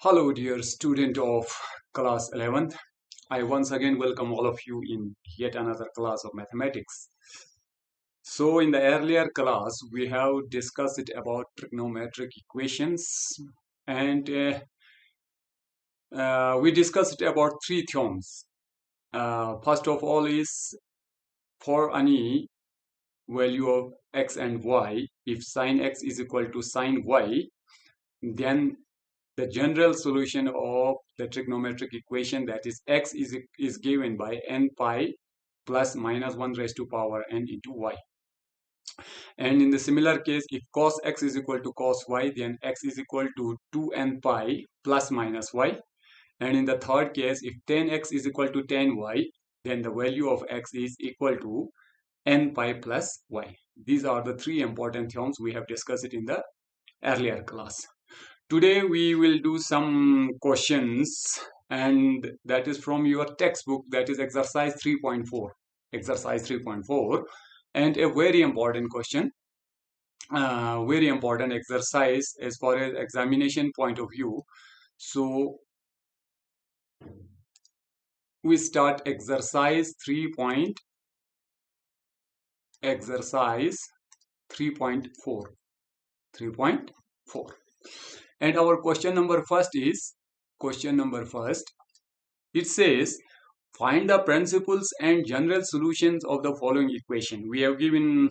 Hello, dear student of class 11th. I once again welcome all of you in yet another class of mathematics. So, in the earlier class, we have discussed it about trigonometric equations, and we discussed it about three theorems. First of all, is for any value of x and y, if sine x is equal to sine y, then the general solution of the trigonometric equation, that is x is given by n pi plus minus 1 raised to power n into y. And in the similar case, if cos x is equal to cos y, then x is equal to 2n pi plus minus y. And in the third case, if tan x is equal to tan y, then the value of x is equal to n pi plus y. These are the three important theorems we have discussed it in the earlier class. Today we will do some questions, and that is from your textbook, that is exercise 3.4. Exercise 3.4, and a very important question, very important exercise as far as examination point of view. So we start exercise 3.4. And our question number first is, it says, find the principles and general solutions of the following equation. We have given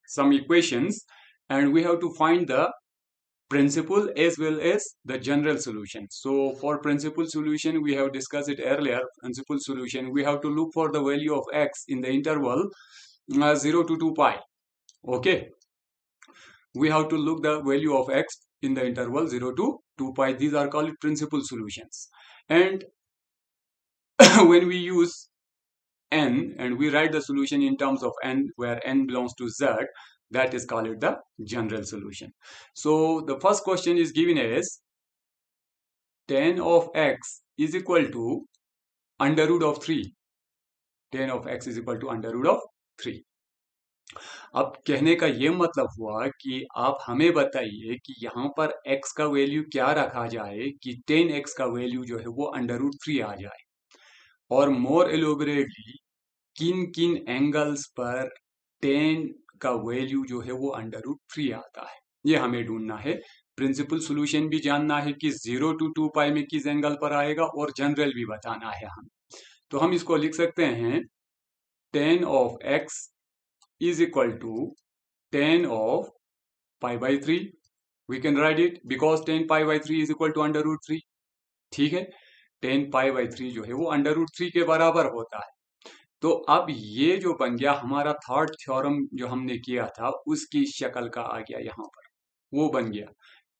some equations and we have to find the principle as well as the general solution. So for principal solution, we have discussed it earlier. Principal solution, we have to look for the value of x in the interval 0 to 2 pi. Okay. We have to look the value of x in the interval 0 to 2 pi. These are called principal solutions. And when we use n and we write the solution in terms of n, where n belongs to z, that is called the general solution. So the first question is given as tan of x is equal to under root of 3. Tan of x is equal to under root of 3. अब कहने का ये मतलब हुआ कि आप हमें बताइए कि यहाँ पर x का वैल्यू क्या रखा जाए कि tan x का वैल्यू जो है वो अंडर रूट 3 आ जाए, और मोर एलोबरेटली किन किन एंगल्स पर tan का वैल्यू जो है वो अंडर रूट 3 आता है, ये हमें ढूंढना है। प्रिंसिपल सॉल्यूशन भी जानना है कि 0 to 2 पाई में किस एंगल पर आएगा, और जनरल भी बताना है हम। तो हम इसको लिख सकते हैं tan of x is equal to tan of pi by 3. We can write it because tan pi by 3 is equal to under root 3. ठीक है, tan pi by 3 जो है वो अंडर रूट 3 के बराबर होता है। तो अब ये जो बन गया हमारा थर्ड थ्योरम जो हमने किया था उसकी शक्ल का आ गया, यहाँ पर वो बन गया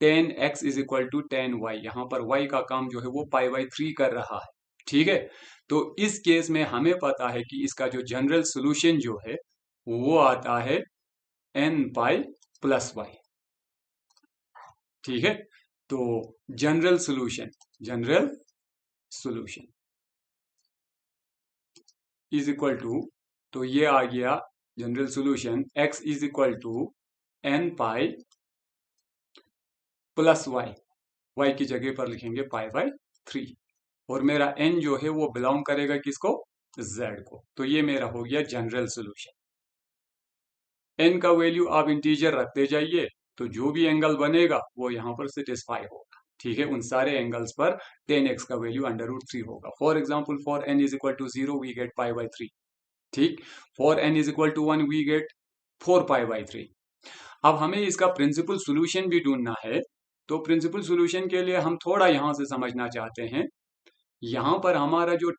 tan x is equal to tan y। यहाँ पर y का काम जो है वो pi by 3 कर रहा है। ठीक है, तो इस केस में हमें पता है कि इसका जो जनरल सोल्यूशन जो है वो आता है n pi प्लस y। ठीक है, तो general solution is equal to, तो ये आ गया general solution x is equal to n pi plus y की जगह पर लिखेंगे पाई बाय 3, और मेरा n जो है वो बिलोंग करेगा किसको, z को। तो ये मेरा हो गया जनरल सोल्यूशन। n का वैल्यू आप इंटीजर रखते जाइए तो जो भी एंगल बनेगा वो यहाँ पर सेटिस्फाई होगा। ठीक है, उन सारे एंगल्स पर tan x का वैल्यू अंडर रूट 3 होगा। For example, for n is equal to 0 we get pi by 3। ठीक, for n is equal to 1 we get 4 pi by 3। अब हमें इसका प्रिंसिपल सोल्यूशन भी ढूंढना है, तो प्रिंसिपल सोल्यूशन के लिए हम थोड़ा यहां से समझना चाहते हैं। यहां पर हमारा जो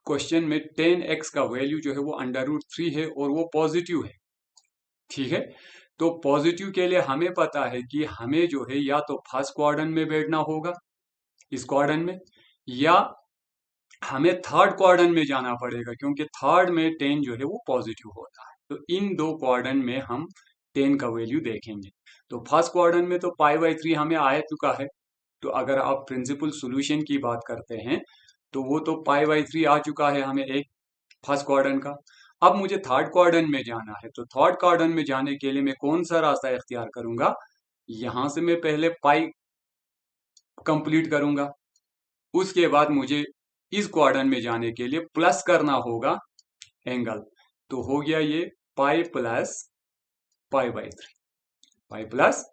क्वेश्चन में tan x का वैल्यू जो है वो अंडर रूट 3 है और वो पॉजिटिव है। ठीक है, तो पॉजिटिव के लिए हमें पता है कि हमें जो है या तो फर्स्ट क्वाड्रेंट में बैठना होगा इस क्वाड्रेंट में, या हमें थर्ड क्वाड्रेंट में जाना पड़ेगा, क्योंकि थर्ड में tan जो है वो पॉजिटिव होता है। तो इन दो क्वाड्रेंट में हम tan का वैल्यू देखेंगे। तो फर्स्ट क्वाड्रेंट में तो पाई बाय 3 हमें आ चुका है, तो अगर आप प्रिंसिपल सॉल्यूशन की बात करते हैं तो वो तो पाई बाय 3 आ चुका है हमें एक फर्स्ट क्वाड्रेंट का। अब मुझे थर्ड क्वाड्रेंट में जाना है, तो थर्ड क्वाड्रेंट में जाने के लिए मैं कौन सा रास्ता इख्तियार करूंगा, यहां से मैं पहले पाई कंप्लीट करूंगा। उसके बाद मुझे इस क्वाड्रेंट में जाने के लिए प्लस करना होगा एंगल। तो हो गया ये pi plus pi by three, pi plus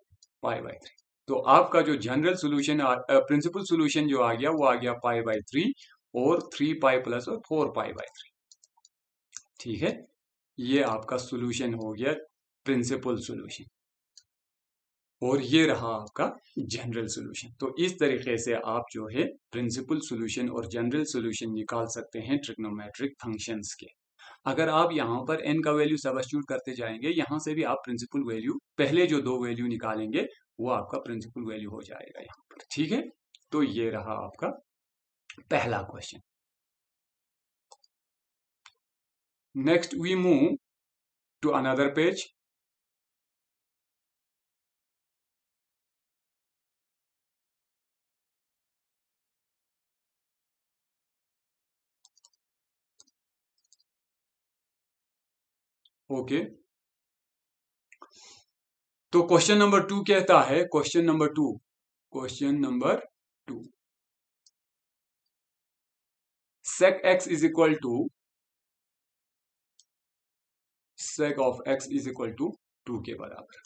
pi by three. तो आपका जो जनरल सोल्यूशन प्रिंसिपल सोल्यूशन जो आ गया वो आ गया पाई बाई थ्री और 3 पाई प्लस और 4 पाई बाई थ्री। ठीक है, ये आपका सोल्यूशन हो गया प्रिंसिपल सोल्यूशन और ये रहा आपका जनरल सोल्यूशन। तो इस तरीके से आप जो है प्रिंसिपल सोल्यूशन और जनरल सोल्यूशन निकाल सकते हैं ट्रिग्नोमेट्रिक फंक्शंस के। अगर आप यहाँ पर n का वैल्यू सब्स्टिट्यूट करते जाएंगे, यहाँ से भी आप प्रिंसिपल वैल्यू पहले जो दो वैल्यू निकालेंगे वो आपका प्रिंसिपल वैल्यू हो जाएगा यहाँ पर। ठीक है, तो ये रहा आपका पहला question. Next we move to another page. Okay, तो क्वेश्चन नंबर 2 कहता है, question number 2, question number 2, sec x is equal to sec of x is equal to 2 के बराबर।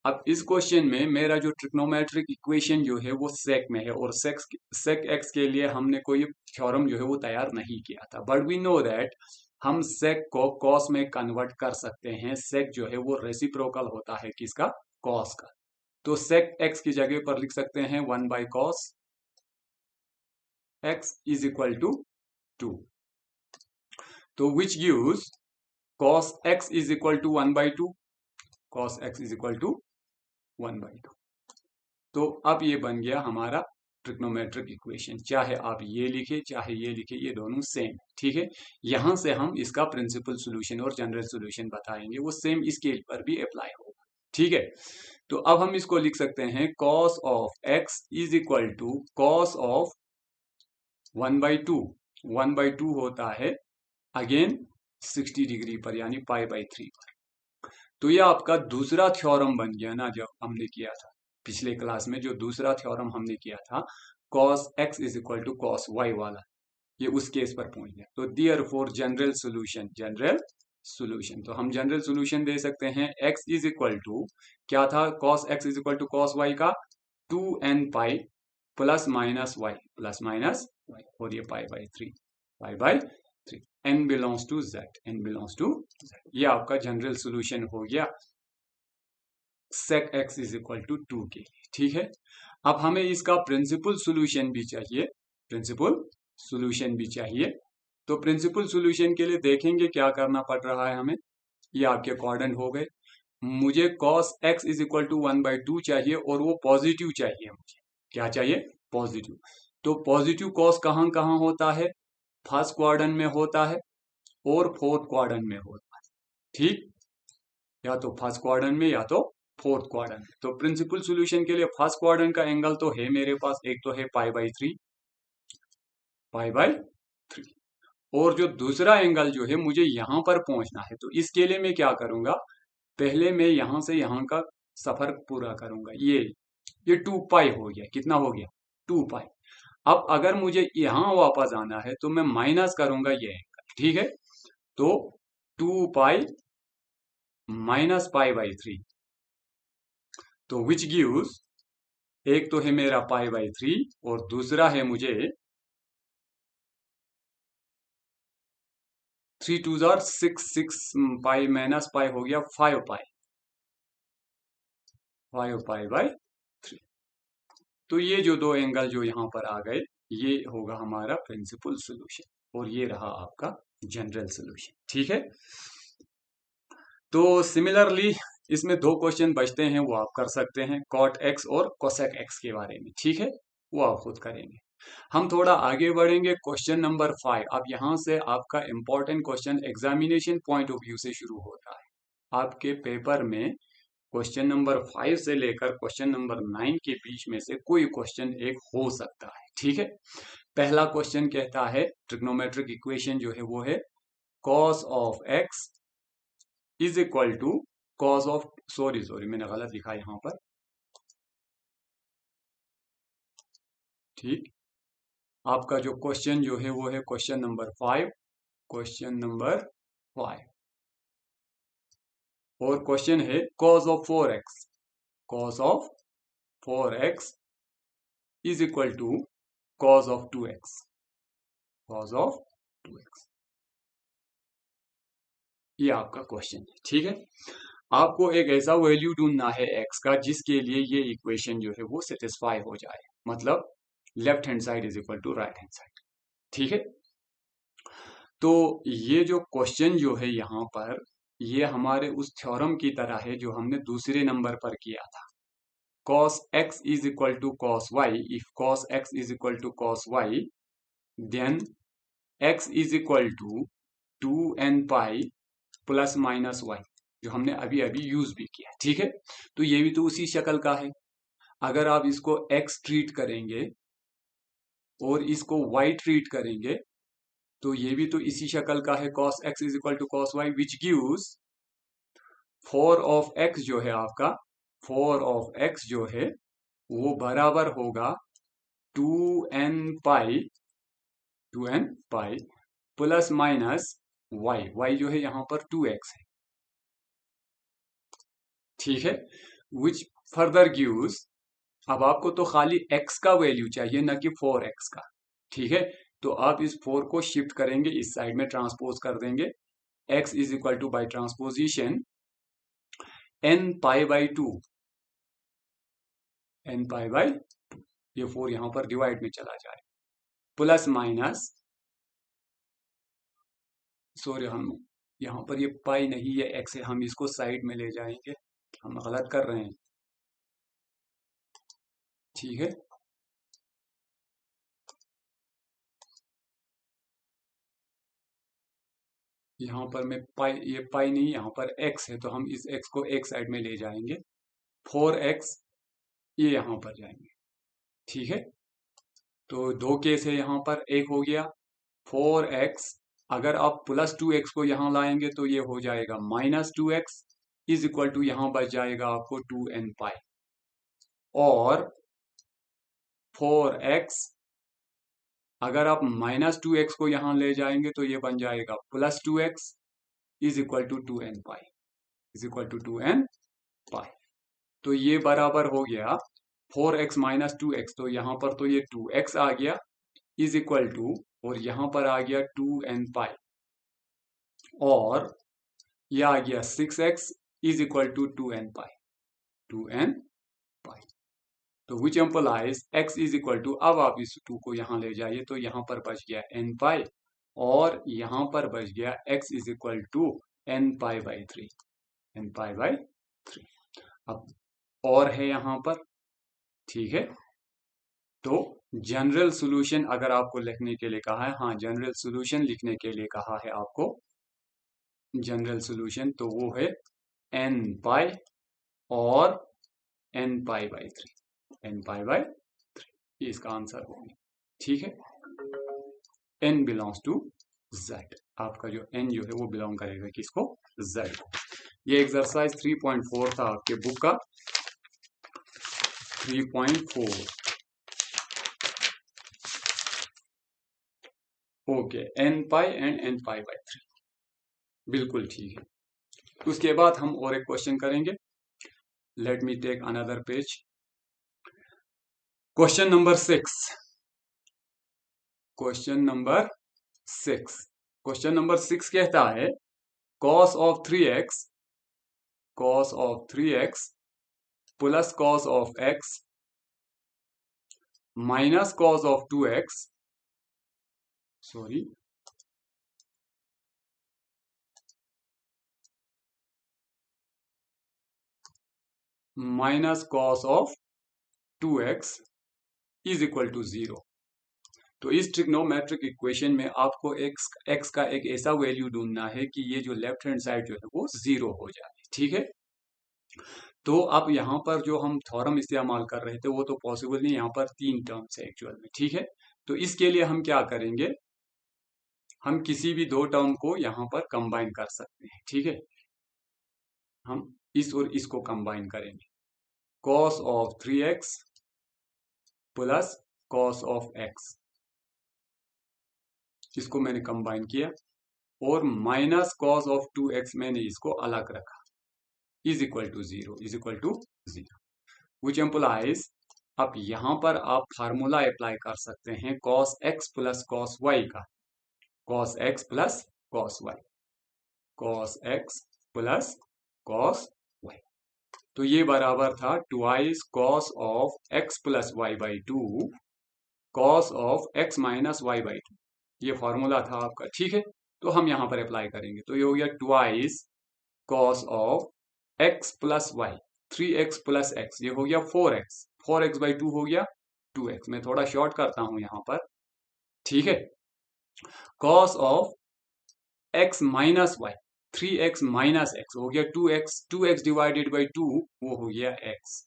अब इस क्वेश्चन में मेरा जो ट्रिग्नोमेट्रिक इक्वेशन जो है वो सेक में है और सेक एक्स के लिए हमने कोई थ्योरम जो है वो तैयार नहीं किया था, बट वी नो दैट हम सेक को कॉस में कन्वर्ट कर सकते हैं। सेक जो है वो रेसिप्रोकल होता है किसका? कॉस का। तो सेक एक्स की जगह पर लिख सकते हैं 1/cos x is equal to 2। तो which gives cos x is equal to 1/2, cos x is equal to 1/2। तो अब ये बन गया हमारा ट्रिग्नोमेट्रिक इक्वेशन। चाहे आप ये लिखे चाहे ये लिखे, ये दोनों सेम। ठीक है, यहां से हम इसका प्रिंसिपल सॉल्यूशन और जनरल सॉल्यूशन बताएंगे, वो सेम इसके पर भी अप्लाई होगा। ठीक है, तो अब हम इसको लिख सकते हैं cos of x is equal to cos of 1/2। 1/2 होता है अगेन 60 डिग्री पर, यानी π/3 पर। तो ये आपका दूसरा थ्योरम बन गया ना, जब हमने किया था पिछले क्लास में, जो दूसरा थ्योरम हमने किया था cos x is equal to cos y वाला, ये उस केस पर पहुंच गया। तो therefore general solution, general solution, तो हम जनरल सॉल्यूशन दे सकते हैं x इज इक्वल टू क्या था, cos x is equal to cos y का 2n pi plus minus y, plus minus y, और ये π/3, π/3, n belongs to z, n belongs to z। ये आपका जनरल सॉल्यूशन हो गया sec x is equal to 2 के लिए। ठीक है, अब हमें इसका प्रिंसिपल सॉल्यूशन भी चाहिए, प्रिंसिपल सॉल्यूशन भी चाहिए। तो प्रिंसिपल सॉल्यूशन के लिए देखेंगे क्या करना पड़ रहा है हमें। ये आपके क्वाड्रेंट हो गए। मुझे cos x is equal to 1/2 चाहिए और वो पॉजिटिव चाहिए। मुझे क्या चाहिए? पॉजिटिव। तो पॉजिटिव cos कहाँ कहाँ होता है? फर्स्ट क्वाड्रेंट में होता है और फोर्थ क्वाड्रेंट में होता है। ठीक, या तो फर्स्ट क्वाड्रेंट में या तो फोर्थ क्वाड्रेंट। तो प्रिंसिपल सॉल्यूशन के लिए फर्स्ट क्वाड्रेंट का एंगल तो है मेरे पास, एक तो है π/3, π/3, और जो दूसरा एंगल जो है मुझे यहां पर पहुंचना है। तो इसके लिए मैं क्या करूंगा, पहले मैं यहां से यहां का सफर पूरा करूंगा। ये 2π हो गया, कितना हो गया? 2π। अब अगर मुझे यहां वापस आना है तो मैं माइनस करूंगा ये एंगल। ठीक है, तो 2π माइनस π/3, तो विच गिव्स, एक तो है मेरा π/3 और दूसरा है मुझे 3 2 6, 6 माइनस पाई हो गया 5π, 5π/3। तो ये जो दो एंगल जो यहां पर आ गए, ये होगा हमारा प्रिंसिपल सॉल्यूशन और ये रहा आपका जनरल सॉल्यूशन। ठीक है, तो सिमिलरली इसमें दो क्वेश्चन बचते हैं, वो आप कर सकते हैं cot x और cosec x के बारे में। ठीक है, वो आप खुद करेंगे। हम थोड़ा आगे बढ़ेंगे, क्वेश्चन नंबर 5। अब यहां से आपका important question examination point of view से शुरू होता है। आपके पेपर में क्वेश्चन नंबर 5 से लेकर क्वेश्चन नंबर 9 के बीच में से कोई क्वेश्चन एक हो सकता है। ठीक है, पहला क्वेश्चन कहता है ट्रिग्नोमेट्रिक इक्वेशन जो है वो है cos of x is equal to cos of, sorry मैंने गलत लिखा यहां पर। ठीक, आपका जो क्वेश्चन जो है वो है क्वेश्चन नंबर 5, क्वेश्चन नंबर 5। और क्वेश्चन है cos of 4x, cos of 4x is equal to cos of 2x, cos of 2x। ये आपका क्वेश्चन है, ठीक है। आपको एक ऐसा वैल्यू ढूंढना है x का जिसके लिए ये इक्वेशन जो है वो सेटिस्फाई हो जाए, मतलब left hand side is equal to right hand side, ठीक है। तो ये जो क्वेश्चन जो है यहाँ पर, ये हमारे उस थ्योरम की तरह है जो हमने दूसरे नंबर पर किया था। cos x is equal to cos y, if cos x is equal to cos y, then x is equal to 2n pi plus minus y, जो हमने अभी अभी यूज भी किया, ठीक है। तो ये भी तो उसी शक्ल का है। अगर आप इसको x ट्रीट करेंगे और इसको y ट्रीट करेंगे तो ये भी तो इसी शक्ल का है, cos x is equal to cos y, which gives 4 of x जो है आपका, 4 ऑफ x जो है वो बराबर होगा 2n पाई, 2n pi plus minus y, y जो है यहाँ पर 2x है, ठीक है। विच फर्दर गिव्स, अब आपको तो खाली x का वैल्यू चाहिए ना कि 4x का, ठीक है। तो आप इस 4 को शिफ्ट करेंगे, इस साइड में ट्रांसपोज कर देंगे, x is equal two by transposition n pi by 2, n pi by 2, ये 4 यहां पर डिवाइड में चला जाए, प्लस माइनस, सॉरी हम यहां पर ये पाई नहीं, ये x है, हम इसको साइड में ले जाएंगे, हम गलत कर रहे हैं, ठीक है। यहाँ पर मैं पाई, ये पाई नहीं, यहाँ पर x है, तो हम इस x को एक साइड में ले जाएंगे, 4x ये यहाँ पर जाएंगे, ठीक है। तो दो केस है यहाँ पर, एक हो गया 4x, अगर आप प्लस 2x को यहाँ लाएंगे तो ये हो जाएगा minus 2x is equal to, यहाँ बच जाएगा आपको 2n पाई, और 4x अगर आप माइनस 2x को यहाँ ले जाएंगे तो ये बन जाएगा plus 2x is equal to 2n pi, is equal to 2n पाई। तो ये बराबर हो गया 4x माइनस 2x, तो यहाँ पर तो ये 2x आ गया इज इक्वल टू, और यहाँ पर आ गया 2n पाई, और ये आ गया 6x is equal to 2n पाई, 2n पाई। तो which implies x is equal to, अब आप इस 2 को यहाँ ले जाइए तो यहाँ पर बच गया n पाई, और यहाँ पर बच गया x is equal to n pi by 3, n pi by 3। अब और है यहाँ पर, ठीक है। तो जनरल सॉल्यूशन अगर आपको लिखने के लिए कहा है, हाँ जनरल सॉल्यूशन लिखने के लिए कहा है आपको, जनरल सॉल्यूशन तो वो है n पाई और n pi by 3, n pi by 3, ये इसका आंसर होगा, ठीक है। n बिलोंग्स टू z, आपका जो n जो है वो बिलोंग करेगा किसको, z को। ये एक्सरसाइज 3.4 था आपके बुक का, 3.4। Okay, n pi and n pi by 3, बिल्कुल ठीक है। उसके बाद हम और एक क्वेश्चन करेंगे, let me take another page. Question number 6, question number 6, question number 6 कहता है cos of 3x, cos of 3x plus cos of x minus cos of 2x, sorry minus cos of 2x is equal to 0। तो इस trigonometric equation में आपको x का एक ऐसा value ढूंढना है कि ये जो लेफ्ट हैंड साइड जो है वो 0 हो जाए, ठीक है। तो अब यहाँ पर जो हम थ्योरम इस्तेमाल कर रहे थे वो तो पॉसिबल नहीं, यहाँ पर 3 टर्म्स है एक्चुअल में, ठीक है। तो इसके लिए हम क्या करेंगे, हम किसी भी 2 टर्म को यहाँ पर कंबाइन कर सकते हैं, ठीक है। हम इस और इसको कंबाइन करेंगे, cos of 3x plus cos of x, इसको मैंने कंबाइन किया और माइनस कॉस ऑफ 2x मैंने इसको अलग रखा, is equal to zero, is equal to zero, which implies, अब यहां पर आप फार्मूला अप्लाई कर सकते हैं cos x plus cos y का, cos x plus cos y, cos x plus cos y, तो ये बराबर था twice cos of x plus y by two cos of x minus y by two, ये formula था आपका, ठीक है। तो हम यहां पर अप्लाई करेंगे, तो ये हो गया twice cos of x plus y, 3x plus x, ये हो गया 4x, 4x बाई टू हो गया 2x, मैं थोड़ा शॉर्ट करता हूं यहां पर, ठीक है। Cos of x minus y, 3x minus x हो गया 2x, 2x divided by two वो हो गया x,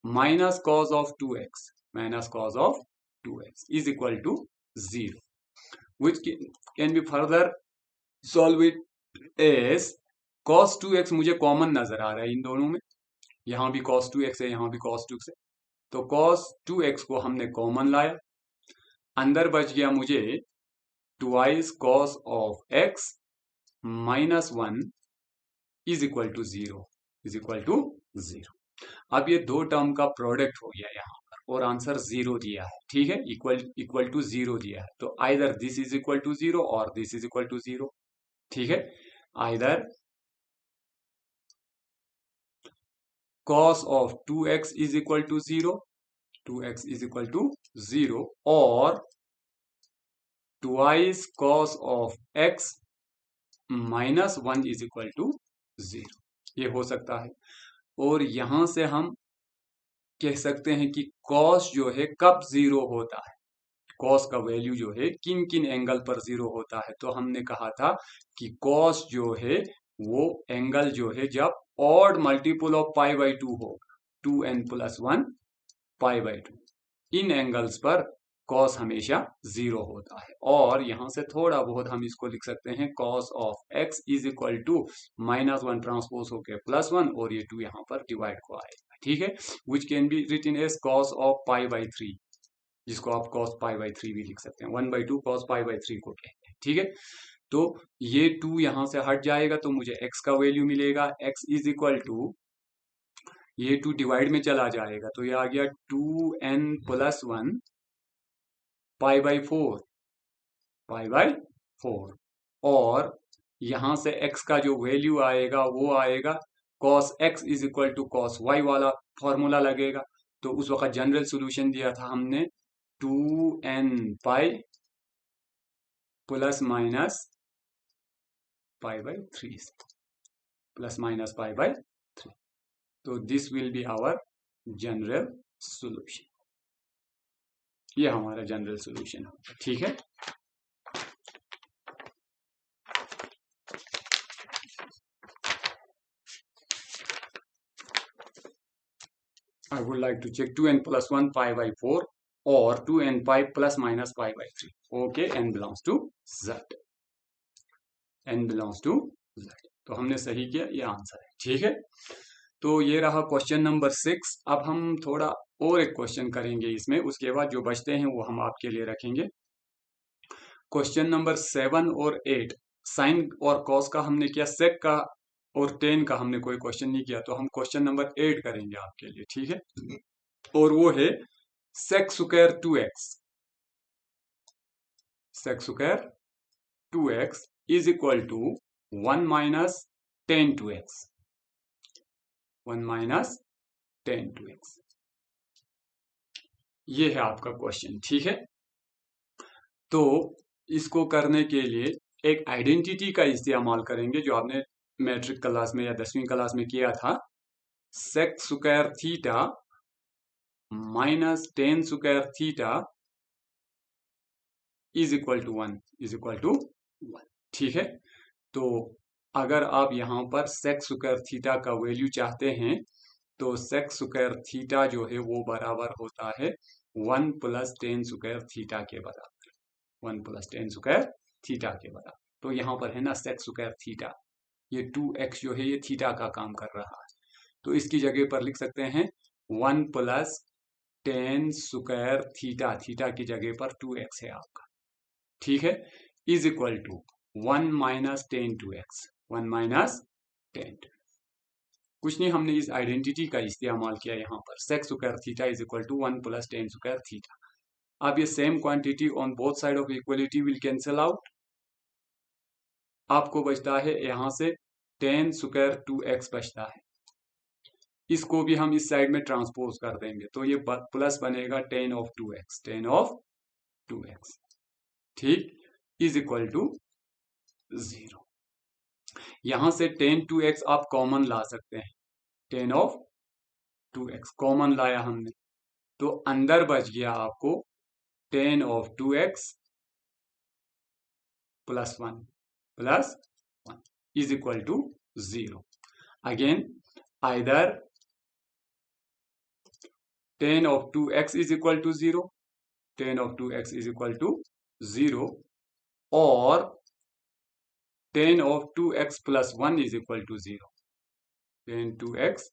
minus cos of 2x, minus cos of 2x is equal to 0, which can be further solve it as cos 2x, मुझे common नजर आ रहा है इन दोनों में, यहां भी cos 2x है, यहां भी cos 2x है, तो cos 2x को हमने कॉमन लाया, अंदर बच गया मुझे twice cos of x minus 1 is equal to 0, is equal to 0। अब ये दो टर्म का प्रोडक्ट हो गया यहाँ पर और आंसर 0 दिया है, ठीक है, इक्वल टू 0 दिया है, तो either this is equal to 0 और दिस इज इक्वल टू 0, ठीक है, either cos of 2x is equal to 0, 2x is equal to 0, और twice cos of x minus 1 is equal to 0, ये हो सकता है। और यहां से हम कह सकते हैं कि cos जो है कब 0 होता है, cos का वैल्यू जो है किन किन एंगल पर 0 होता है, तो हमने कहा था कि cos जो है वो एंगल जो है जब odd multiple of pi by to हो, 2n plus 1 pi by to, in angles पर cos हमेशा 0 होता है। और यहां से थोड़ा बहुत हम इसको लिख सकते हैं cos of x is equal to minus 1 transpose होकर प्लस 1, और ये 2 यहाँ पर डिवाइड को आएगा, ठीक है, which can be written as cos of pi by 3, जिसको आप cos पाई बाई 3 भी लिख सकते हैं, 1 by two cos pi by 3 को कहते हैं, ठीक है। तो ये 2 यहां से हट जाएगा तो मुझे x का वैल्यू मिलेगा, x इज इक्वल टू, ये 2 डिवाइड में चला जाएगा तो ये आ गया 2n plus 1 pi by 4, pi by 4, और यहां से x का जो वैल्यू आएगा वो आएगा cos x is equal to cos y वाला फॉर्मूला लगेगा, तो उस वक्त जनरल सॉल्यूशन दिया था हमने 2n pi plus minus pi by 3, plus minus pi by 3, तो this will be our general solution, ये हमारा जनरल सॉल्यूशन होगा, ठीक है। I would like to check 2n plus 1 pi by 4 or 2n pi plus minus pi by 3. Okay, n belongs to z. n belongs to z. तो हमने सही किया, ये आंसर है, ठीक है। तो ये रहा क्वेश्चन नंबर 6। अब हम थोड़ा और एक क्वेश्चन करेंगे इसमें, उसके बाद जो बचते हैं वो हम आपके लिए रखेंगे। क्वेश्चन नंबर 7 और 8 साइन और कॉस का हमने किया, सेक का और टेन का हमने कोई क्वेश्चन नहीं किया, तो हम क्वेश्चन नंबर 8 करेंगे आपके लिए, ठीक है। और वो है sec square 2x, sec square 2x is equal to 1 minus tan 2x, 1 minus tan 2x, ये है आपका क्वेश्चन, ठीक है। तो इसको करने के लिए एक आइडेंटिटी का इस्तेमाल करेंगे जो आपने मैट्रिक क्लास में या 10वीं क्लास में किया था, sec square theta minus tan square theta is equal to 1, is equal to 1, ठीक है। तो अगर आप यहां पर सेक स्क्वायर थीटा का वैल्यू चाहते हैं तो सेक स्क्वायर थीटा जो है वो बराबर होता है 1 प्लस टेन स्क्वायर थीटा के बराबर, 1 प्लस टेन स्क्वायर थीटा के बराबर। तो यहां पर है ना सेक स्क्वायर थीटा, ये 2x जो है ये थीटा का काम कर रहा है, तो इसकी जगह पर लिख सकते हैं 1 plus tan square theta, theta की जगह पर 2x है आपका, ठीक है, is equal to 1 minus tan two x, 1 minus tan. कुछ नहीं, हमने इस आइडेंटिटी का इस्तेमाल किया यहाँ पर, sec square theta is equal to 1 plus tan square theta. अब ये same quantity on both side of equality will cancel out. आपको बचता है यहाँ से टेन स्क्वायर टू एक्स बचता है, इसको भी हम इस साइड में ट्रांसपोज कर देंगे तो ये प्लस बनेगा tan of two x, tan of two x, ठीक, इज इक्वल टू 0। यहां से टेन टू एक्स आप कॉमन ला सकते हैं, tan of two x common लाया हमने, तो अंदर बच गया आपको tan of two x plus one is equal to 0। Again either tan of two x is equal to 0, tan of two x is equal to 0, और tan of two x plus one is equal to 0, tan two x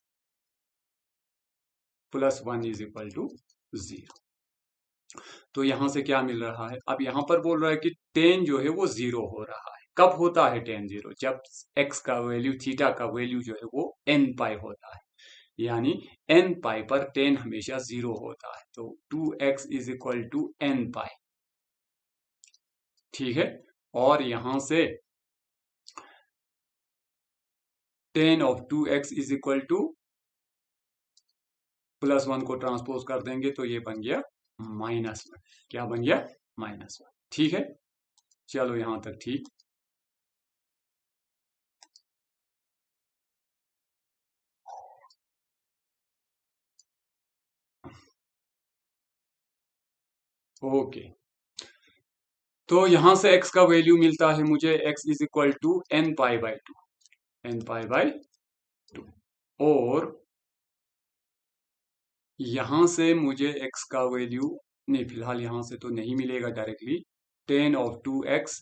plus one is equal to 0। तो यहां से क्या मिल रहा है, अब यहां पर बोल रहा है कि टेन जो है वो 0 हो रहा है। कब होता है टेन 0? जब x का वैल्यू, थीटा का वैल्यू जो है वो n पाई होता है, यानी n पाई पर टेन हमेशा 0 होता है, तो 2x is equal to n pi, ठीक है। और यहां से tan of two x is equal to plus one को ट्रांसपोज कर देंगे तो ये बन गया -1, क्या बन गया? -1, ठीक है। चलो यहां तक ठीक। ओके, तो यहां से x का वैल्यू मिलता है मुझे, x is equal to n pi by two, n pi by two, और यहां से मुझे x का वैल्यू, नहीं फिलहाल यहां से तो नहीं मिलेगा directly, tan of two x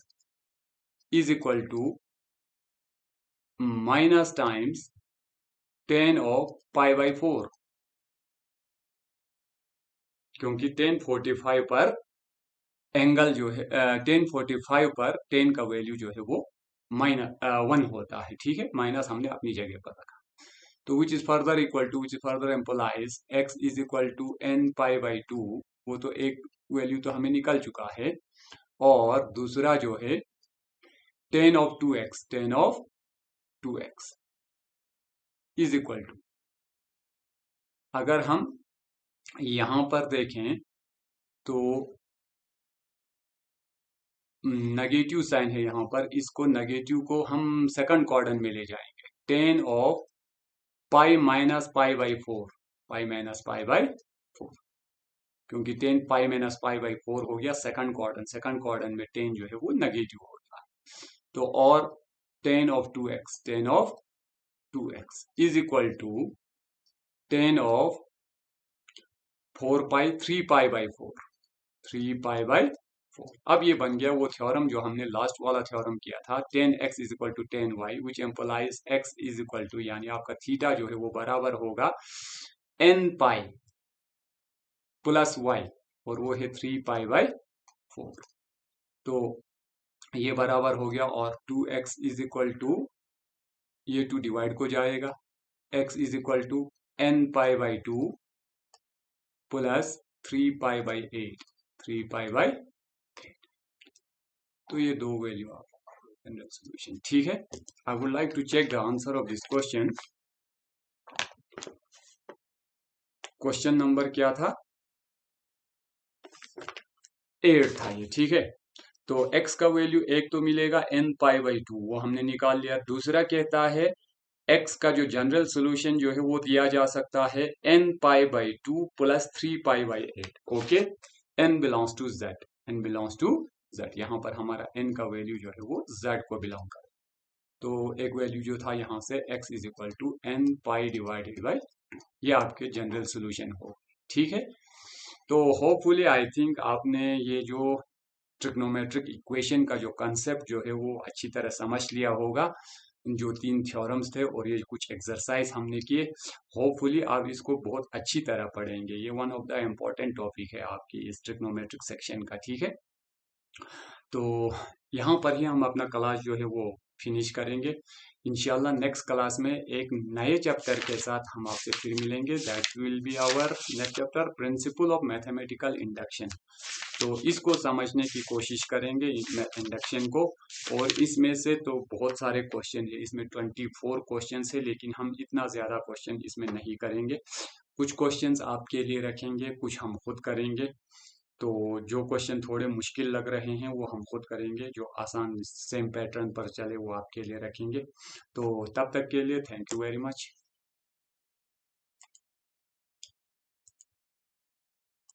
is equal to minus times tan of pi by four, क्योंकि 1045 पर एंगल जो है 1045 पर टेन का वैल्यू जो है वो -1 होता है, ठीक है, माइनस हमने अपनी जगह पर रखा। तो which is further equal to, which is further implies x is equal to n pi by two, वो तो एक वैल्यू तो हमें निकल चुका है, और दूसरा जो है tan of two x, tan of two x is equal to, अगर हम यहां पर देखें तो नेगेटिव साइन है यहाँ पर, इसको नेगेटिव को हम सेकंड क्वाड्रेंट में ले जाएंगे, tan of pi minus pi by four, pi minus pi by four, क्योंकि tan pi minus pi by four हो गया सेकंड क्वाड्रेंट, सेकंड क्वाड्रेंट में टेन जो है वो नेगेटिव होता है, तो और tan of two x, tan of two x is equal to tan of four pi, three pi by four, three pi by four. अब ये बन गया वो थ्योरम जो हमने लास्ट वाला थ्योरम किया था, tan x is equal to tan y, which implies x is equal to, यानी आपका थीटा जो है वो बराबर होगा n पाई प्लस वाई, और वो है थ्री पाई बाई फोर, तो ये बराबर हो गया, और two x is equal to, ये टू डिवाइड को जाएगा, x is equal to n pi by two plus three pi by eight, three pi by, तो ये दो वैल्यू आप जनरल सॉल्यूशन, ठीक है। I would like to check the answer of this question. Question number क्या था? 8 था ये, ठीक है। तो x का वैल्यू एक तो मिलेगा n पाई बाई टू, वो हमने निकाल लिया। दूसरा कहता है x का जो जनरल सोल्यूशन जो है वो दिया जा सकता है n pi by two plus three pi by eight, okay. n belongs to z, n belongs to z, यहाँ पर हमारा n का वैल्यू जो है वो z को बिलोंग कर, तो एक वैल्यू जो था यहाँ से x is equal to n pi divided by, ये आपके जनरल सोल्यूशन हो, ठीक है। तो होपफुली आई थिंक आपने ये जो ट्रिग्नोमेट्रिक इक्वेशन का जो कंसेप्ट जो है वो अच्छी तरह समझ लिया होगा, जो तीन थ्योरम्स थे और ये कुछ एक्सरसाइज हमने किए, होपफुली आप इसको बहुत अच्छी तरह पढ़ेंगे। ये one of the important topic है आपकी इस ट्रिग्नोमेट्रिक सेक्शन का, ठीक है। तो यहाँ पर ही हम अपना क्लास जो है वो फिनिश करेंगे। इंशाल्लाह नेक्स्ट क्लास में एक नए चैप्टर के साथ हम आपसे फिर मिलेंगे। That will be our next chapter, principle of mathematical induction. तो इसको समझने की कोशिश करेंगे इंडक्शन को। और इसमें से तो बहुत सारे क्वेश्चन है, इसमें 24 क्वेश्चन है, लेकिन हम इतना ज़्यादा क्वेश्चन इसमें नहीं करेंगे। कुछ क्वेश्चंस आपके लिए रखेंगे, कुछ हम खुद करेंगे। तो जो क्वेश्चन थोड़े मुश्किल लग रहे हैं वो हम खुद करेंगे, जो आसान सेम पैटर्न पर चले वो आपके लिए रखेंगे। तो तब तक के लिए थैंक यू वेरी मच।